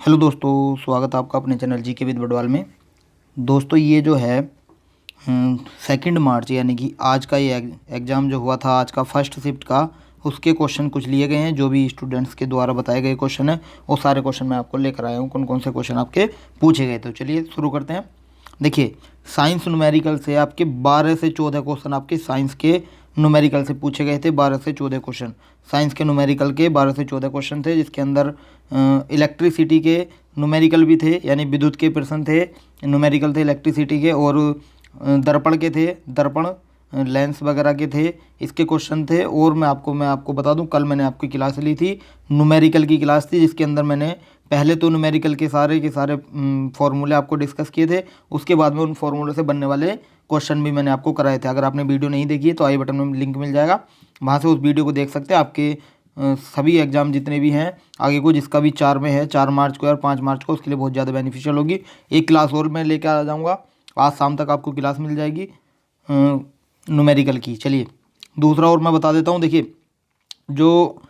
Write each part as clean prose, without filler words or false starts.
Hello दोस्तों, स्वागत है आपका अपने चैनल जीके विद बडवाल में। दोस्तों ये जो है 2 मार्च यानी कि आज का ये एग्ज़ाम जो हुआ था, आज का फर्स्ट शिफ्ट का, उसके क्वेश्चन कुछ लिए गए हैं। जो भी स्टूडेंट्स के द्वारा बताए गए क्वेश्चन हैं वो सारे क्वेश्चन मैं आपको लेकर आया हूँ। कौन कौन से क्वेश्चन आपके पूछे गए, तो चलिए शुरू करते हैं। देखिए, साइंस न्यूमेरिकल से आपके 12 से 14 क्वेश्चन आपके साइंस के न्यूमेरिकल से पूछे गए थे। 12 से 14 क्वेश्चन साइंस के न्यूमेरिकल के 12 से 14 क्वेश्चन थे, जिसके अंदर इलेक्ट्रिसिटी के न्यूमेरिकल भी थे, यानी विद्युत के प्रश्न थे, न्यूमेरिकल थे इलेक्ट्रिसिटी के, और दर्पण के थे, दर्पण लेंस वगैरह के थे, इसके क्वेश्चन थे। और मैं आपको बता दूं, कल मैंने आपकी क्लास ली थी, न्यूमेरिकल की क्लास थी, जिसके अंदर मैंने पहले तो न्यूमेरिकल के सारे फार्मूले आपको डिस्कस किए थे। उसके बाद में उन फार्मूले से बनने वाले क्वेश्चन भी मैंने आपको कराए थे। अगर आपने वीडियो नहीं देखी है तो आई बटन में लिंक मिल जाएगा, वहाँ से उस वीडियो को देख सकते हैं। आपके सभी एग्ज़ाम जितने भी हैं आगे को, जिसका भी 4 में है, 4 मार्च को और 5 मार्च को, उसके लिए बहुत ज़्यादा बेनिफिशियल होगी। एक क्लास और मैं लेकर आ जाऊँगा, आज शाम तक आपको क्लास मिल जाएगी न्यूमेरिकल की। चलिए दूसरा और मैं बता देता हूँ। देखिए, जो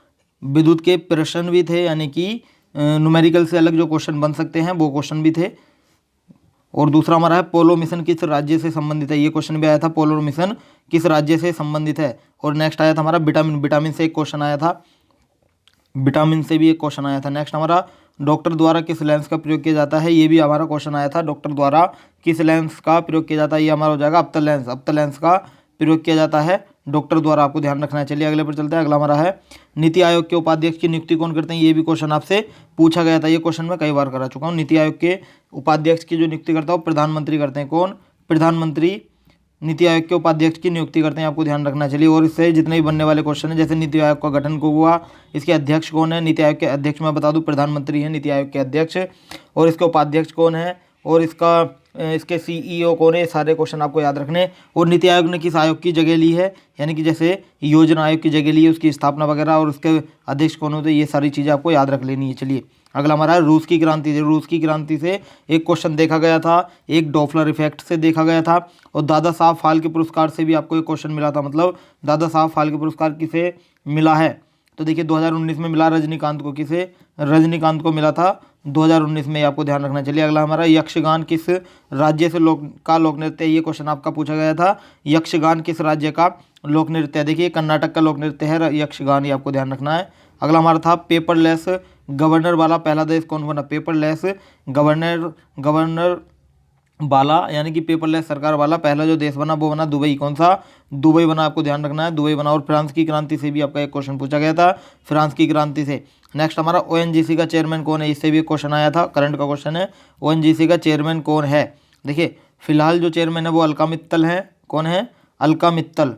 विद्युत के प्रश्न भी थे, यानी कि न्यूमेरिकल से अलग जो क्वेश्चन बन सकते हैं वो क्वेश्चन भी थे। और दूसरा हमारा है पोलो मिशन किस राज्य से संबंधित है, ये क्वेश्चन भी आया था, पोलो मिशन किस राज्य से संबंधित है। और नेक्स्ट आया था हमारा विटामिन से एक क्वेश्चन आया था, विटामिन से भी एक क्वेश्चन आया था। नेक्स्ट हमारा डॉक्टर द्वारा किस लेंस का प्रयोग किया जाता है, ये भी हमारा क्वेश्चन आया था, डॉक्टर द्वारा किस लेंस का प्रयोग किया जाता है, ये हमारा हो जाएगा अप्तल लेंस। अप्तल लेंस का प्रयोग किया जाता है डॉक्टर द्वारा, आपको ध्यान रखना है। चलिए अगले पर चलते हैं। अगला हमारा है नीति आयोग के उपाध्यक्ष की नियुक्ति कौन करते हैं, ये भी क्वेश्चन आपसे पूछा गया था। ये क्वेश्चन मैं कई बार करा चुका हूँ। नीति आयोग के उपाध्यक्ष की जो नियुक्ति करता है वो प्रधानमंत्री करते हैं। कौन? प्रधानमंत्री नीति आयोग के उपाध्यक्ष की नियुक्ति करते हैं, आपको ध्यान रखना। चलिए, और इससे जितने भी बनने वाले क्वेश्चन हैं, जैसे नीति आयोग का गठन कब हुआ, इसके अध्यक्ष कौन है, नीति आयोग के अध्यक्ष मैं बता दूं प्रधानमंत्री हैं नीति आयोग के अध्यक्ष, और इसके उपाध्यक्ष कौन है, और इसके सीईओ कौन है, ये सारे क्वेश्चन आपको याद रखने। और नीति आयोग ने किस आयोग की जगह ली है, यानी कि जैसे योजना आयोग की जगह ली है, उसकी स्थापना वगैरह, और उसके अध्यक्ष कौन होते हैं, ये सारी चीज़ें आपको याद रख लेनी है। चलिए अगला हमारा है रूस की क्रांति से। रूस की क्रांति से एक क्वेश्चन देखा गया था, एक डॉपलर इफेक्ट से देखा गया था, और दादा साहब फाल्के पुरस्कार से भी आपको एक क्वेश्चन मिला था। मतलब दादा साहब फाल्के पुरस्कार किसे मिला है, तो देखिए 2019 में मिला रजनीकांत को। किसे? रजनीकांत को मिला था 2019 में, आपको ध्यान रखना। चलिए अगला हमारा यक्षगान किस राज्य से लोक नृत्य, ये क्वेश्चन आपका पूछा गया था। यक्षगान किस राज्य का लोक नृत्य है, देखिए कर्नाटक का लोक नृत्य है यक्षगान, ये आपको ध्यान रखना है। अगला हमारा था पेपरलेस गवर्नर वाला पहला देश कौन बना, पेपरलेस गवर्नर वाला यानी कि पेपरलेस सरकार वाला पहला जो देश बना वो बना दुबई। कौन सा? दुबई बना, आपको ध्यान रखना है, दुबई बना। और फ्रांस की क्रांति से भी आपका एक क्वेश्चन पूछा गया था, फ्रांस की क्रांति से। नेक्स्ट हमारा ओएनजीसी का चेयरमैन कौन है, इससे भी एक क्वेश्चन आया था, करंट का क्वेश्चन है, ओएनजीसी का चेयरमैन कौन है। देखिए फिलहाल जो चेयरमैन है वो अलका मित्तल है। कौन है? अलका मित्तल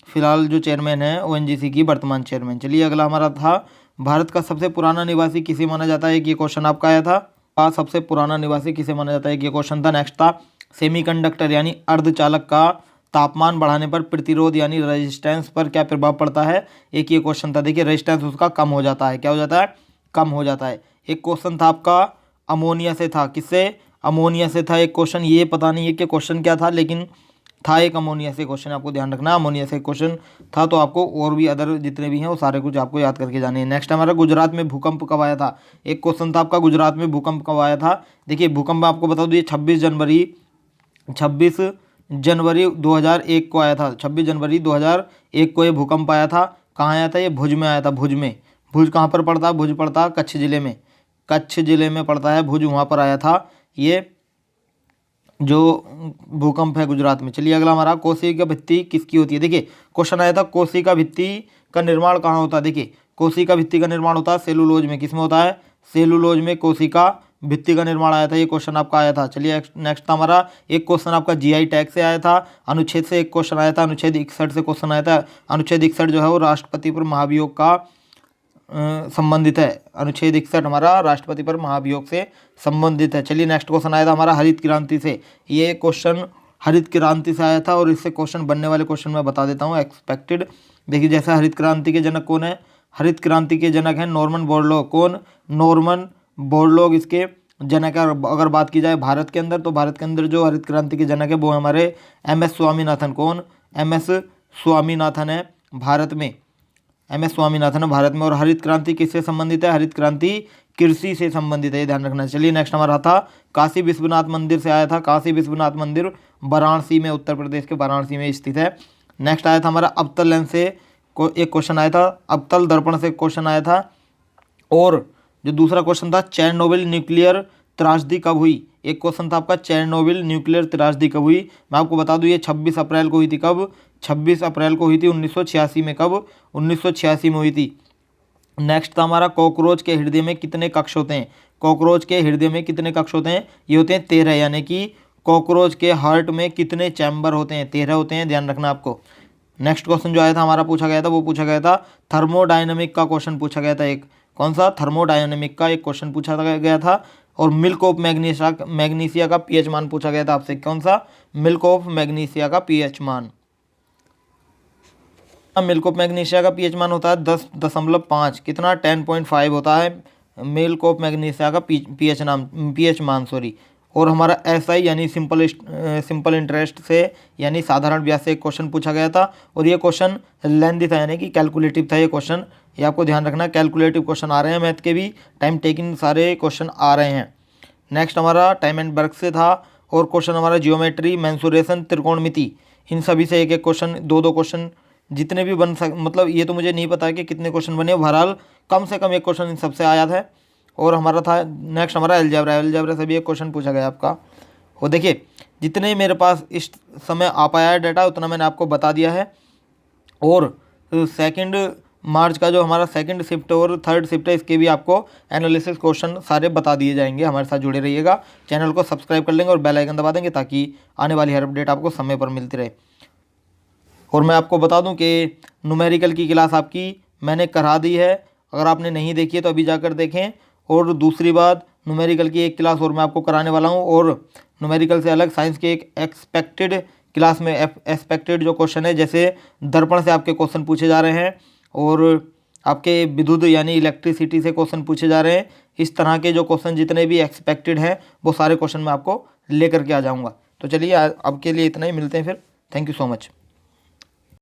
फिलहाल जो चेयरमैन है ओएनजीसी की, वर्तमान चेयरमैन। चलिए अगला हमारा था भारत का सबसे पुराना निवासी किसे माना जाता है, ये क्वेश्चन आपका आया था, सबसे पुराना निवासी किसे माना जाता है, ये क्वेश्चन था। नेक्स्ट था सेमीकंडक्टर यानी अर्धचालक का तापमान बढ़ाने पर प्रतिरोध यानी रेजिस्टेंस पर क्या प्रभाव पड़ता है, एक ये क्वेश्चन था। देखिए रेजिस्टेंस उसका कम हो जाता है, क्या हो जाता है? कम हो जाता है। एक क्वेश्चन था आपका अमोनिया से था, किससे? अमोनिया से था एक क्वेश्चन, ये पता नहीं है कि क्वेश्चन क्या था, लेकिन था एक अमोनिया से क्वेश्चन, आपको ध्यान रखना, अमोनिया से क्वेश्चन था। तो आपको और भी अदर जितने भी हैं वो सारे कुछ आपको याद करके जाने हैं। नेक्स्ट हमारा गुजरात में भूकंप कब आया था, एक क्वेश्चन था आपका, गुजरात में भूकंप कब आया था। देखिए भूकंप आपको बता दूँ, ये 26 जनवरी 2001 को आया था। 26 जनवरी 2001 को ये भूकंप आया था। कहाँ आया था? ये भुज में आया था, भुज में। भुज कहाँ पर पड़ता है? भुज पड़ता है कच्छ जिले में, कच्छ जिले में पड़ता है भुज, वहाँ पर आया था ये जो भूकंप है गुजरात में। चलिए अगला हमारा कोशिका भित्ति किसकी होती है। देखिए क्वेश्चन आया था कोशिका भित्ति का निर्माण कहाँ होता है। देखिए कोशिका भित्ति का निर्माण होता है सेलुलोज में। किस में होता है? सेलुलोज में कोशिका भित्ति का निर्माण आया था, ये क्वेश्चन आपका आया था। चलिए नेक्स्ट हमारा एक क्वेश्चन आपका जीआई टैग से आया था, अनुच्छेद से एक क्वेश्चन आया था, अनुच्छेद 61 से क्वेश्चन आया था। अनुच्छेद 61 जो है वो राष्ट्रपति पर महाभियोग का संबंधित है। अनुच्छेद 61 हमारा राष्ट्रपति पर महाभियोग से संबंधित है। चलिए नेक्स्ट क्वेश्चन आया था हमारा हरित क्रांति से, ये क्वेश्चन हरित क्रांति से आया था, और इससे क्वेश्चन बनने वाले क्वेश्चन मैं बता देता हूँ एक्सपेक्टेड। देखिए जैसे हरित क्रांति के जनक कौन है, हरित क्रांति के जनक हैं नॉर्मन बोरलॉग। कौन? नॉर्मन बोरलॉग इसके जनक है। अगर बात की जाए भारत के अंदर, तो भारत के अंदर जो हरित क्रांति के जनक है वो हमारे एम एस स्वामीनाथन। कौन? एम एस स्वामीनाथन है भारत में, MS स्वामीनाथन भारत में। और हरित क्रांति किससे संबंधित है? हरित क्रांति कृषि से संबंधित है, ये ध्यान रखना। चलिए नेक्स्ट हमारा था काशी विश्वनाथ मंदिर से आया था। काशी विश्वनाथ मंदिर वाराणसी में, उत्तर प्रदेश के वाराणसी में स्थित है। नेक्स्ट आया था हमारा अवतल लेंस से एक क्वेश्चन आया था, अवतल दर्पण से क्वेश्चन आया था। और जो दूसरा क्वेश्चन था चेरनोबिल न्यूक्लियर त्रासदी कब हुई? एक क्वेश्चन था आपका चेरनोबिल न्यूक्लियर त्रासदी कब हुई? मैं आपको बता दूं ये 26 अप्रैल को हुई थी। कब? 26 अप्रैल को हुई थी 1986 में। कब? 1986 में हुई थी। नेक्स्ट था हमारा कॉकरोच के हृदय में कितने कक्ष होते हैं? कॉकरोच के हृदय में कितने कक्ष होते हैं? ये होते हैं 13, यानी कि कॉकरोच के हार्ट में कितने चैम्बर होते हैं? 13 होते हैं, ध्यान रखना आपको। नेक्स्ट क्वेश्चन जो आया था हमारा पूछा गया था, वो पूछा गया था थर्मोडायनेमिक का क्वेश्चन पूछा गया था। एक कौन सा? थर्मोडायनेमिक का एक क्वेश्चन पूछा गया था। और मिल्क ऑफ मैग्नीशिया का पीएच मान पूछा गया था आपसे। कौन सा? मिल्क ऑफ मैग्नीशिया का पीएच मान। मिल्क ऑफ मैग्नीशिया का पीएच मान होता है 10.5, कितना? 10.5 होता है मिल्क ऑफ मैग्नीशिया का पीएच मान सॉरी। और हमारा SI यानी सिंपल इंटरेस्ट से यानी साधारण ब्याज से एक क्वेश्चन पूछा गया था। और ये क्वेश्चन लेंथी था, यानी कि कैलकुलेटिव था ये क्वेश्चन। ये आपको ध्यान रखना, कैलकुलेटिव क्वेश्चन आ रहे हैं मैथ के भी, टाइम टेकिंग सारे क्वेश्चन आ रहे हैं। नेक्स्ट हमारा टाइम एंड वर्क से था। और क्वेश्चन हमारा जियोमेट्री, मेंसुरेशन, त्रिकोणमिति, इन सभी से एक एक क्वेश्चन, दो क्वेश्चन जितने भी मतलब ये तो मुझे नहीं पता है कि कितने क्वेश्चन बने, बहरहाल कम से कम एक क्वेश्चन इन सबसे आया था। और हमारा था नेक्स्ट हमारा अलजेब्रा से भी एक क्वेश्चन पूछा गया आपका। और देखिए जितने मेरे पास इस समय आ पाया है डाटा उतना मैंने आपको बता दिया है। और 2 मार्च का जो हमारा सेकंड शिफ्ट और थर्ड शिफ्ट है, इसके भी आपको एनालिसिस क्वेश्चन सारे बता दिए जाएंगे। हमारे साथ जुड़े रहिएगा, चैनल को सब्सक्राइब कर लेंगे और बेल आइकन दबा देंगे ताकि आने वाली हर अपडेट आपको समय पर मिलती रहे। और मैं आपको बता दूं कि न्यूमेरिकल की क्लास आपकी मैंने करा दी है, अगर आपने नहीं देखी है तो अभी जाकर देखें। और दूसरी बात, न्यूमेरिकल की एक क्लास और मैं आपको कराने वाला हूं। और न्यूमेरिकल से अलग साइंस के एक एक्सपेक्टेड क्लास में एक्सपेक्टेड जो क्वेश्चन है, जैसे दर्पण से आपके क्वेश्चन पूछे जा रहे हैं और आपके विद्युत यानी इलेक्ट्रिसिटी से क्वेश्चन पूछे जा रहे हैं, इस तरह के जो क्वेश्चन जितने भी एक्सपेक्टेड हैं वो सारे क्वेश्चन मैं आपको लेकर के आ जाऊँगा। तो चलिए अब के लिए इतना ही, मिलते हैं फिर। Thank you so much.